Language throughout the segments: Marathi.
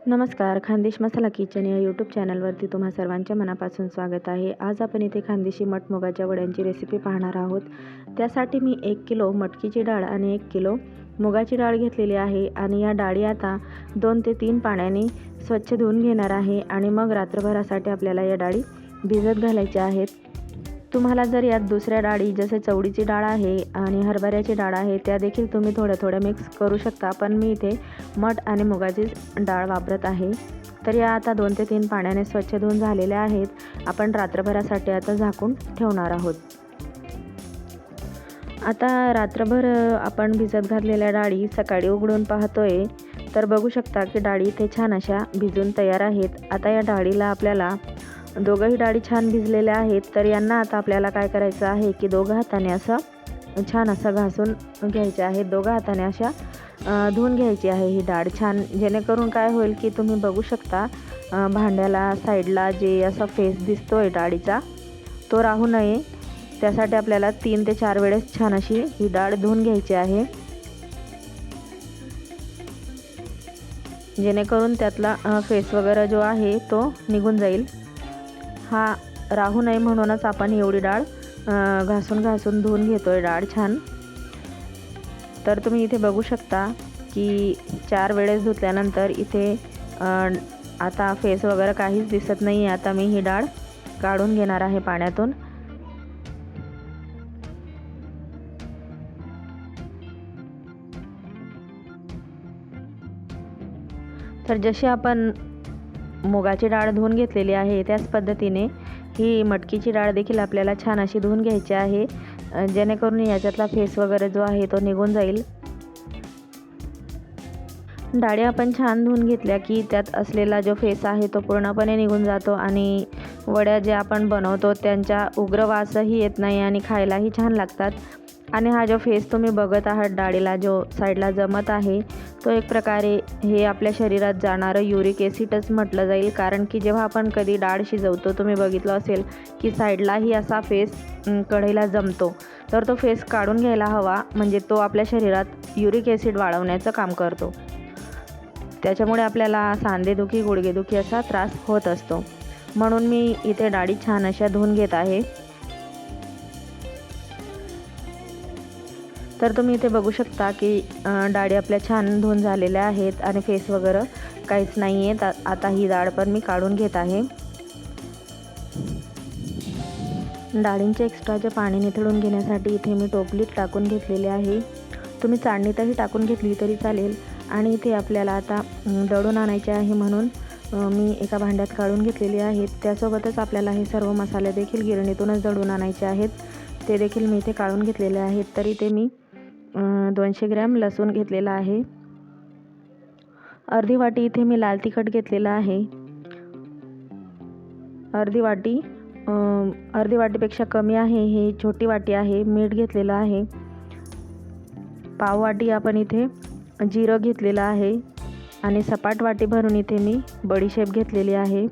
नमस्कार, खानदेश मसाला किचन या यूट्यूब चॅनलवरती तुम्हा सर्वांच्या मनापासून स्वागत आहे। आज आपण इथे खानदेशी मटमुगाच्या वड्यांची रेसिपी पाहणार आहोत। त्यासाठी मी 1 किलो मटकीची डाळ आणि 1 किलो मुगाची डाळ घेतलेली आहे आणि या डाळी आता 2 ते 3 पाण्याने स्वच्छ धुवून घेणार आहे आणि मग रात्रभरासाठी आपल्याला या डाळी भिजत घालायच्या आहेत। तुम्हाला जर यात दुसऱ्या डाळी जसे चवडीची डाळ आहे आणि हरभऱ्याची डाळ आहे त्या देखील तुम्ही थोड्या मिक्स करू शकता, पण मी इथे मठ आणि मुगाची डाळ वापरत आहे। तर या आता 2 ते 3 पाण्याने स्वच्छ धुवून झालेल्या आहेत। आपण रात्रभरासाठी आता झाकून ठेवणार आहोत। आता रात्रभर आपण भिजत घातलेल्या डाळी सकाळी उघडून पाहतोय तर बघू शकता की डाळी इथे छान अशा भिजून तयार आहेत। आता या डाळीला आपल्याला दोघंही डाळी छान भिजलेल्या आहेत, तर यांना आता आपल्याला काय करायचं आहे की दोघं हाताने असं छान असं घासून घ्यायचे आहे। दोघं हाताने अशा धुवून घ्यायची आहे ही डाळ छान, जेणेकरून काय होईल की तुम्ही बघू शकता भांड्याला साईडला जे असा फेस दिसतोय डाळीचा तो राहू नये, त्यासाठी आपल्याला 3 ते 4 वेळेस छान अशी ही डाळ धुवून घ्यायची आहे, जेणेकरून त्यातला फेस वगैरे जो आहे तो निघून जाईल। हा राहू नये म्हणूनच आपण एवढी डाळ घासून धुवून घेतोय डाळ छान। तर तुम्ही इथे बघू शकता की 4 वेळेस धुतल्यानंतर इथे आता फेस वगैरे काहीच दिसत नाही। आता मी ही डाळ काढून घेणार आहे पाण्यातून। तर जशी आपण मुगाची डाळ धुवून घेतलेली आहे त्याच पद्धतीने ही मटकीची डाळ देखील आपल्याला छान अशी धुवून घ्यायची आहे, जेणेकरून याच्यातला फेस वगैरे जो आहे तो निघून जाईल। डाळी आपण छान धुवून घेतल्या की त्यात असलेला जो फेस आहे तो पूर्णपणे निघून जातो आणि वड्या जे आपण बनवतो त्यांच्या उग्र वासही येत नाही आणि खायलाही छान लागतात। आणि हा जो फेस तुम्ही बघत आहात डाळीला जो साईडला जमत आहे तो एक प्रकारे हे आपल्या शरीरात जाणारं युरिक ॲसिडच म्हटलं जाईल, कारण की जेव्हा आपण कधी डाळ शिजवतो तुम्ही बघितलं असेल की साईडलाही असा फेस कढईला जमतो, तर तो फेस काढून घ्यायला हवा, म्हणजे तो आपल्या शरीरात युरिक ॲसिड वाढवण्याचं काम करतो। त्याच्यामुळे आपल्याला सांधेदुखी गुडघेदुखी असा त्रास होत असतो, म्हणून मी इथे डाळी छान अशा धुवून घेत आहे। तर तुम्ही इथे बघू शकता की डाळी आपल्या छान धुवून झालेल्या आहेत आणि फेस वगैरे काहीच नाही आहे। आता ही डाळ पण मी काढून घेत आहे। डाळींचे एक्स्ट्राचे पाणी निथळून घेण्यासाठी इथे मी टोपलीत टाकून घेतलेले आहे, तुम्ही चाळणीतही टाकून घेतली तरी चालेल। आणि इथे आपल्याला आता दळून आणायचे आहे, म्हणून मी एका भांड्यात काढून घेतलेले आहेत। त्यासोबतच आपल्याला हे सर्व मसाले देखील गिरणीतूनच दळून आणायचे आहेत, ते देखील मी इथे काढून घेतलेले आहेत। तर इथे मी 200 ग्रॅम लसूण घेतलेला आहे, अर्धी वाटी इथे मी लाल तिखट घेतलेला आहे, अर्धी वाटीपेक्षा कमी आहे, ही छोटी वाटी आहे। मीठ घेतलेलं आहे, पाव वाटी आपण इथे जिरं घेतलेलं आहे आणि सपाट वाटी भरून इथे मी बडीशेप घेतलेली आहे।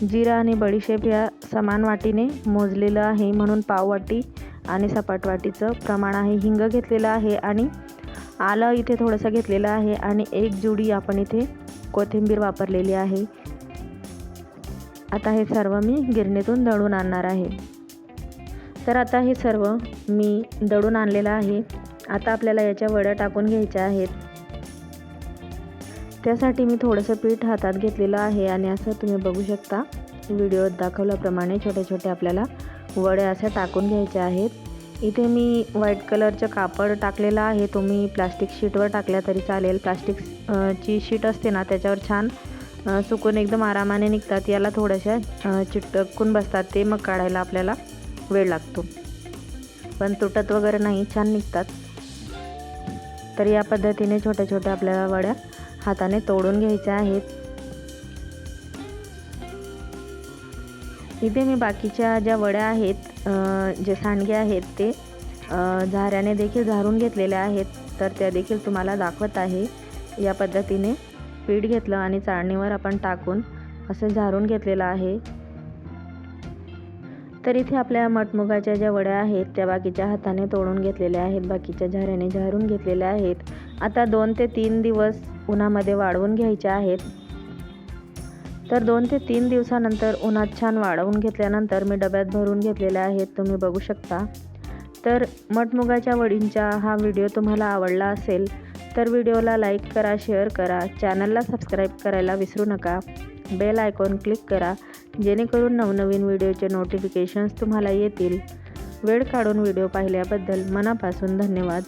जिरं आणि बडीशेप या समान वाटीने मोजलेलं आहे, म्हणून पाव वाटी आणि सपाट वाटीचं प्रमाण आहे। हिंग घेतलेलं आहे आणि आलं इथे थोडंसं घेतलेलं आहे आणि 1 जुडी आपण इथे कोथिंबीर वापरलेली आहे। आता हे सर्व मी गिरणीतून दळून आणणार आहे। तर आता हे सर्व मी दळून आणलेलं आहे। आता आपल्याला याच्या वड्या टाकून घ्यायच्या आहेत। त्यासाठी मी थोडंसं पीठ हातात घेतलेलं आहे आणि असं तुम्ही बघू शकता व्हिडिओत दाखवल्याप्रमाणे छोटे आपल्याला वड्या अशा टाकून घ्यायच्या आहेत। इथे मी व्हाईट कलरचं कापड टाकलेलं आहे, तुम्ही प्लास्टिक शीटवर टाकल्या तरी चालेल। प्लास्टिकची शीट असते ना त्याच्यावर छान सुकून एकदम आरामाने निघतात, याला थोड्याशा चिटकून बसतात ते, मग काढायला आपल्याला वेळ लागतो, पण तुटत वगैरे नाही, छान निघतात। तर या पद्धतीने छोट्या आपल्याला वड्या हाताने तोडून घ्यायच्या आहेत। इथे मी बाकीच्या ज्या वड्या आहेत, जे सांडगे आहेत ते झाऱ्याने देखील झारून घेतलेल्या आहेत, तर त्या देखील तुम्हाला दाखवत आहे। या पद्धतीने पीठ घेतलं आणि चाळणीवर आपण टाकून असं झारून घेतलेलं आहे। तर इथे आपल्या मटमुगाच्या ज्या वड्या आहेत त्या बाकीच्या हाताने तोडून घेतलेल्या आहेत, बाकीच्या झाऱ्याने झारून घेतलेल्या आहेत। आता 2 ते 3 दिवस उन्हामध्ये वाळवून घ्यायच्या आहेत। तर 2 ते 3 दिवसानंतर उन्हात छान वाळवून घेतल्यानंतर मी डब्यात भरून घेतलेल्या आहेत, तुम्ही बघू शकता. तर मटमुगाच्या वडींचा हा व्हिडिओ तुम्हाला आवडला असेल तर व्हिडिओला लाईक करा, शेअर करा, चॅनलला सबस्क्राईब करायला विसरू नका. बेल आयकॉन क्लिक करा जेणेकरून नवनवीन व्हिडिओचे नोटिफिकेशन्स तुम्हाला येतील. वेळ काढून व्हिडिओ पाहिल्याबद्दल मनापासून धन्यवाद.